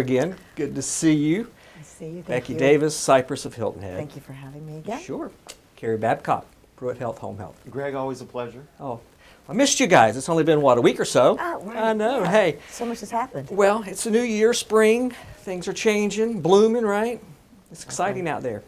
Again, good to see you. I see you. Becky Davis, Cypress of Hilton Head. Thank you for having me again. Sure. Carrie Babcock, PruittHealth Home Health. Greg, always a pleasure. Oh, I missed you guys. It's only been, what, a week or so? Oh, right. I know. Yeah. Hey. So much has happened. Well, it's a new year, spring. Things are changing, blooming, right? It's exciting out there.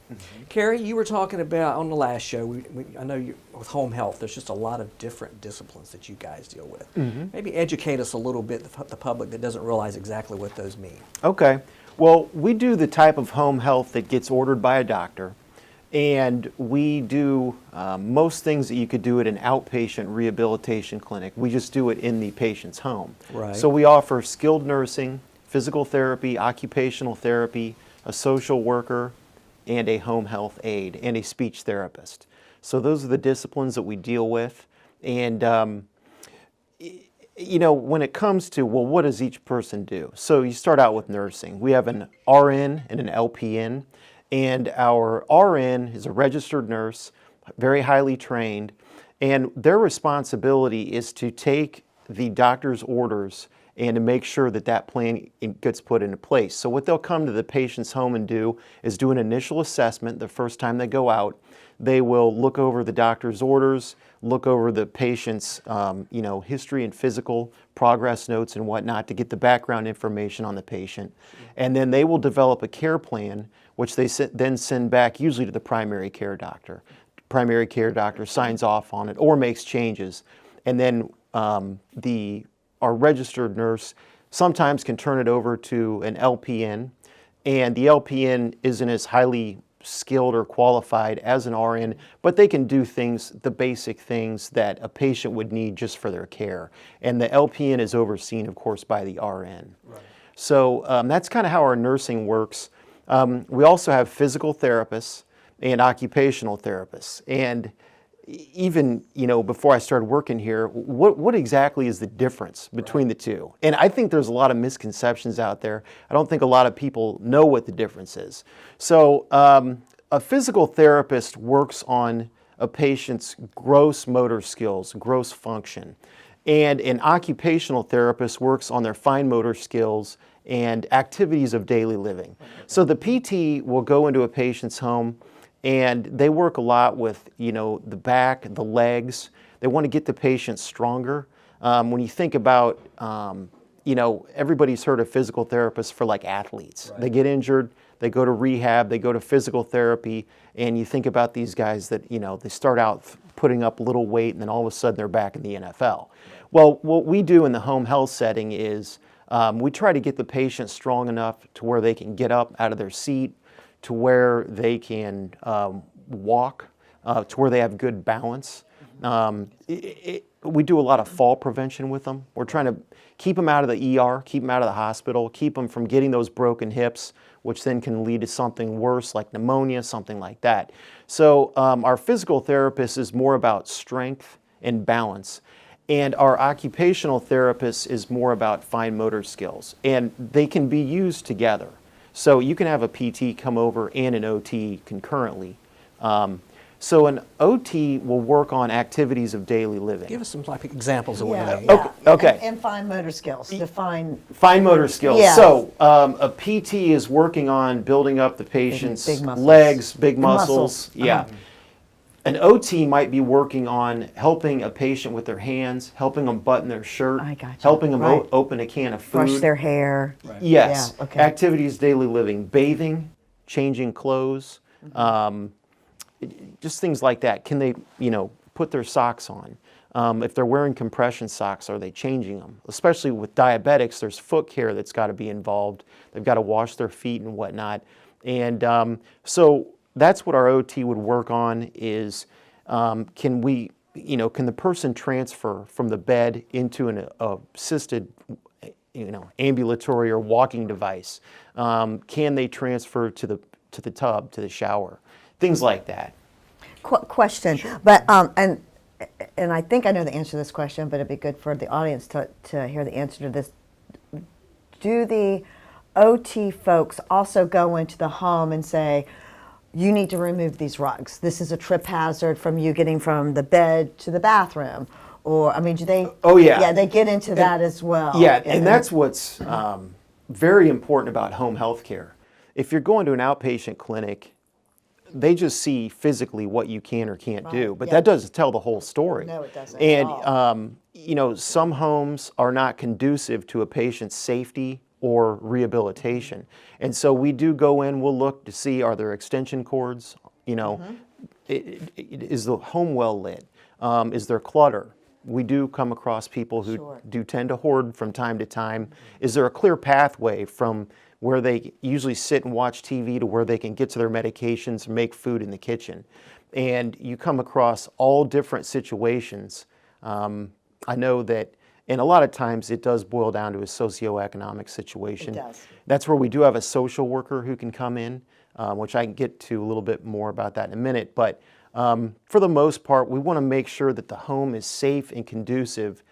Carrie, you were talking about on the last show, I know you, with home health, there's just a lot of different disciplines that you guys deal with. Maybe educate us a little bit, the public that doesn't realize exactly what those mean. Okay. Well, we do the type of home health that gets ordered by a doctor, and we do most things that you could do at an outpatient rehabilitation clinic. We just do it in the patient's home. Right. So we offer skilled nursing, physical therapy, occupational therapy, a social worker, and a home health aide, and a speech therapist. So those are the disciplines that we deal with. And you know, when it comes to, well, what does each person do? So you start out with nursing. We have an RN and an LPN, and our RN is a registered nurse, very highly trained, and their responsibility is to take the doctor's orders and to make sure that that plan gets put into place. So what they'll come to the patient's home and do is do an initial assessment the first time they go out. They will look over the doctor's orders, look over the patient's history and physical progress notes and whatnot to get the background information on the patient. And then they will develop a care plan, which they then send back usually to the primary care doctor. Primary care doctor signs off on it or makes changes. And then our registered nurse sometimes can turn it over to an LPN, and the LPN isn't as highly skilled or qualified as an RN, but they can do things, the basic things that a patient would need just for their care. And the LPN is overseen, of course, by the RN. Right. So that's kind of how our nursing works. We also have physical therapists and occupational therapists. And even, before I started working here, what exactly is the difference between the two? And I think there's a lot of misconceptions out there. I don't think a lot of people know what the difference is. So a physical therapist works on a patient's gross motor skills, gross function. And an occupational therapist works on their fine motor skills and activities of daily living. So the PT will go into a patient's home, and they work a lot with, the back, the legs. They want to get the patient stronger. When you think about, everybody's heard of physical therapists for like athletes. Right. They get injured, they go to rehab, they go to physical therapy, and you think about these guys that, they start out putting up little weight and then all of a sudden they're back in the NFL. Right. Well, what we do in the home health setting is we try to get the patient strong enough to where they can get up out of their seat, to where they can walk, to where they have good balance. We do a lot of fall prevention with them. We're trying to keep them out of the ER, keep them out of the hospital, keep them from getting those broken hips, which then can lead to something worse like pneumonia, something like that. So our physical therapist is more about strength and balance. And our occupational therapist is more about fine motor skills. And they can be used together. So you can have a PT come over and an OT concurrently. So an OT will work on activities of daily living. Give us some examples of what you mean. Yeah. Okay. And fine motor skills. Define. Fine motor skills. Yeah. So a PT is working on building up the patient's big muscles. legs, big muscles. Yeah. Uh-huh. An OT might be working on helping a patient with their hands, helping them button their shirt, I gotcha. helping them Right. open a can of food. Brush their hair. Right. Yes. Yeah, okay. Activities, daily living, bathing, changing clothes, just things like that. Can they, put their socks on? If they're wearing compression socks, are they changing them? Especially with diabetics, there's foot care that's got to be involved. They've got to wash their feet and whatnot. And so that's what our OT would work on is, can the person transfer from the bed into an assisted, ambulatory or walking device? Can they transfer to the tub, to the shower? Things like that. Question, sure. But and I think I know the answer to this question, but it'd be good for the audience to hear the answer to this. Do the OT folks also go into the home and say, you need to remove these rugs? This is a trip hazard from you getting from the bed to the bathroom. Or, do they? Oh, yeah. Yeah, they get into that as well. Yeah, and that's what's very important about home health care. If you're going to an outpatient clinic, they just see physically what you can or can't do, but that doesn't tell the whole story. No, it doesn't And at all. you know, some homes are not conducive to a patient's safety or rehabilitation, and so we do go in. We'll look to see, are there extension cords? You know, is the home well lit? Is there clutter? We do come across people who do tend to hoard from time to time. Is there a clear pathway from where they usually sit and watch TV to where they can get to their medications and make food in the kitchen? And you come across all different situations. I know that, and a lot of times it does boil down to a socioeconomic situation. It does. That's where we do have a social worker who can come in, which I can get to a little bit more about that in a minute. But for the most part, we want to make sure that the home is safe and conducive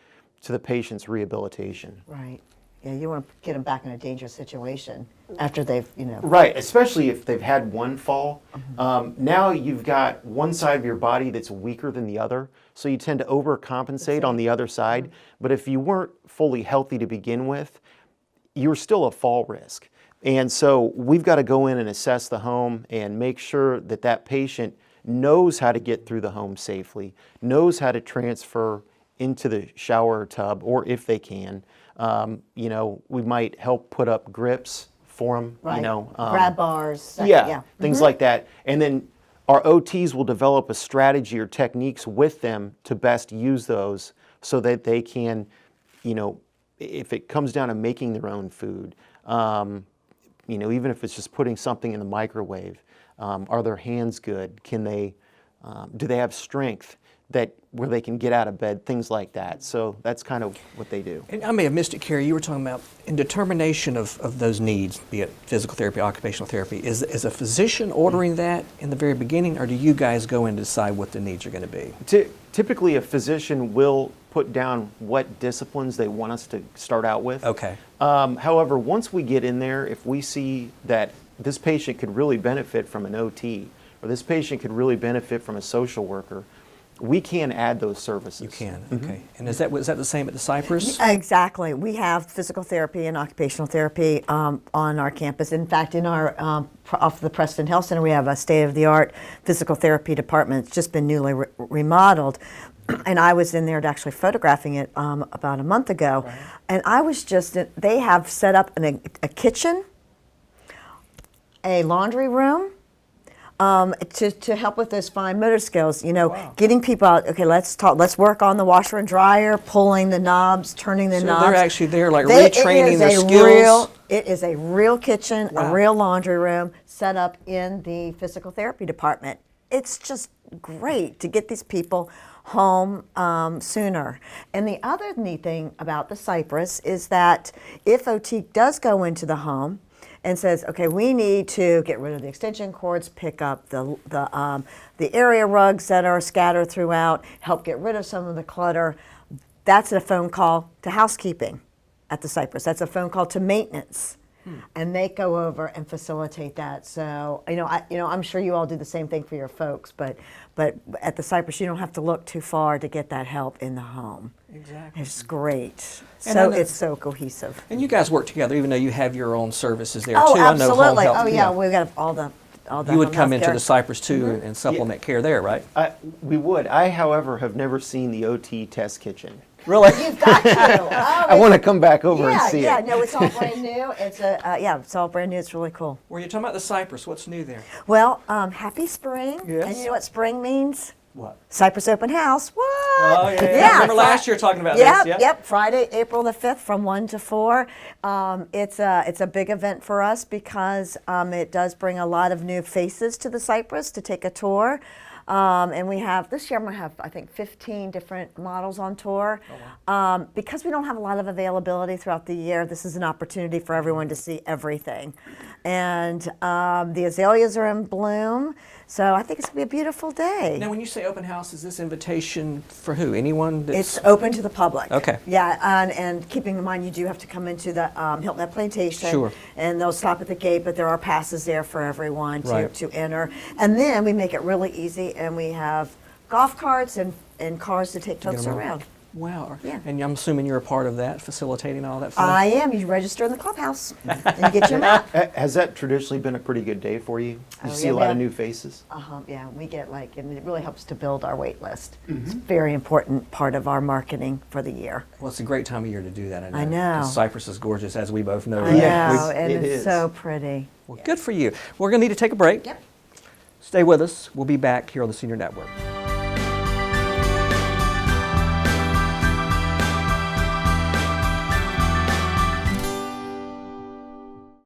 to the patient's rehabilitation. Right. Yeah, you want to get them back in a dangerous situation after they've, you know. Right, especially if they've had one fall. Now you've got one side of your body that's weaker than the other, so you tend to overcompensate on the other side. But if you weren't fully healthy to begin with, you're still a fall risk. And so we've got to go in and assess the home and make sure that that patient knows how to get through the home safely, knows how to transfer into the shower tub, or if they can. You know, we might help put up grips for them, Right. you know. Grab bars. Things like that. And then our OTs will develop a strategy or techniques with them to best use those so that they can, you know, if it comes down to making their own food, you know, even if it's just putting something in the microwave, are their hands good? Can they, do they have strength that where they can get out of bed, things like that. So that's kind of what they do. And I may have missed it, Carrie. You were talking about in determination of those needs, be it physical therapy, occupational therapy. Is a physician ordering that in the very beginning, or do you guys go in and decide what the needs are going to be? Typically, a physician will put down what disciplines they want us to start out with. Okay. However, once we get in there, if we see that this patient could really benefit from an OT, or this patient could really benefit from a social worker, we can add those services. You can, okay. And is that the same at the Cypress? Exactly. We have physical therapy and occupational therapy on our campus. In fact, in our off the Preston Health Center, we have a state-of-the-art physical therapy department. It's just been newly remodeled. And I was in there actually photographing it about a month ago. Right. And I was just, they have set up a kitchen, a laundry room, to help with those fine motor skills, you know, getting people out. Okay, let's work on the washer and dryer, pulling the knobs, turning the knobs. They're actually there, like retraining their skills. It is a real kitchen, a real laundry room set up in the physical therapy department. It's just great to get these people home sooner. And the other neat thing about the Cypress is that if OT does go into the home and says, okay, we need to get rid of the extension cords, pick up the area rugs that are scattered throughout, help get rid of some of the clutter. That's a phone call to housekeeping at the Cypress. That's a phone call to maintenance. And they go over and facilitate that. So, I'm sure you all do the same thing for your folks, but at the Cypress, you don't have to look too far to get that help in the home. Exactly. It's great. And it's so cohesive. And you guys work together, even though you have your own services there Oh, too. absolutely. I know home health, Oh, yeah. We've got all the you would home come health into care. the Cypress too and supplement care there, right? We would. I, however, have never seen the OT test kitchen. Really? You've got to. Oh, I want to come back over and see yeah. it. No, it's all brand new. It's all brand new. It's really cool. Were you talking about the Cypress? What's new there? Well, happy spring. Yes. And you know what spring means? What? Cypress Open House. What? Oh, yeah. I remember last year talking about this. Yep. Friday, April the 5th from 1 to 4. It's a big event for us because it does bring a lot of new faces to the Cypress to take a tour. And we have, this year I'm going to have, I think, 15 different models on tour. Oh, wow. Because we don't have a lot of availability throughout the year, this is an opportunity for everyone to see everything. And the azaleas are in bloom, so I think it's going to be a beautiful day. Now, when you say open house, is this invitation for who? Anyone? It's open to the public. Okay. Yeah, and keeping in mind you do have to come into the Hilton Plantation. Sure. And they'll stop at the gate, but there are passes there for everyone Right. to enter. And then we make it really easy, and we have golf carts and cars to take folks around. Wow. Yeah. And I'm assuming you're a part of that, facilitating all that fun? I am. You register in the clubhouse and you get your map. Has that traditionally been a pretty good day for you? You Oh, see yeah, a lot we of have- new faces? Yeah, we get and it really helps to build our wait list. Mm-hmm. It's a very important part of our marketing for the year. Well, it's a great time of year to do that. I know. 'Cause Cypress is gorgeous, as we both know. I right? Yes, know, and it it's is. so pretty. Well, good for you. We're going to need to take a break. Yep. Stay with us. We'll be back here on the Senior Network.